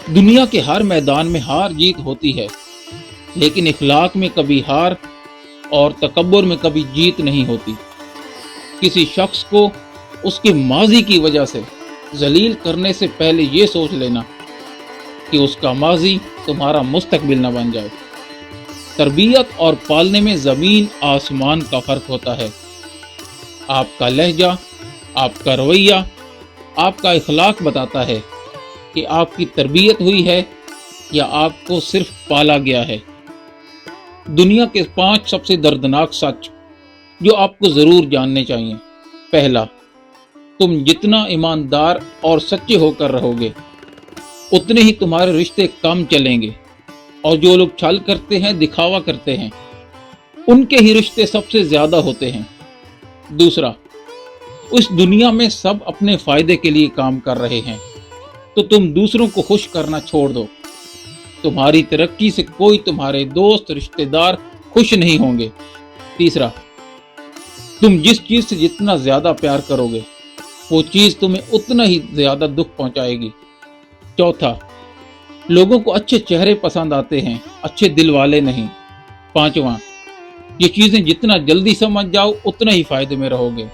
दुनिया के हर मैदान में हार जीत होती है, लेकिन इखलाक में कभी हार और तकब्बुर में कभी जीत नहीं होती। किसी शख्स को उसके माजी की वजह से जलील करने से पहले ये सोच लेना कि उसका माजी तुम्हारा मुस्तकबिल न बन जाए। तरबियत और पालने में ज़मीन आसमान का फ़र्क होता है। आपका लहजा, आपका रवैया, आपका इखलाक बताता है कि आपकी तरबियत हुई है या आपको सिर्फ पाला गया है। दुनिया के 5 सबसे दर्दनाक सच जो आपको ज़रूर जानने चाहिए। पहला, तुम जितना ईमानदार और सच्चे होकर रहोगे उतने ही तुम्हारे रिश्ते कम चलेंगे, और जो लोग छल करते हैं, दिखावा करते हैं, उनके ही रिश्ते सबसे ज़्यादा होते हैं। दूसरा, उस दुनिया में सब अपने फ़ायदे के लिए काम कर रहे हैं, तो तुम दूसरों को खुश करना छोड़ दो। तुम्हारी तरक्की से कोई तुम्हारे दोस्त, रिश्तेदार खुश नहीं होंगे। तीसरा, तुम जिस चीज़ से जितना ज़्यादा प्यार करोगे वो चीज़ तुम्हें उतना ही ज़्यादा दुख पहुंचाएगी। चौथा, लोगों को अच्छे चेहरे पसंद आते हैं, अच्छे दिल वाले नहीं। पांचवा, ये चीज़ें जितना जल्दी समझ जाओ उतना ही फायदे में रहोगे।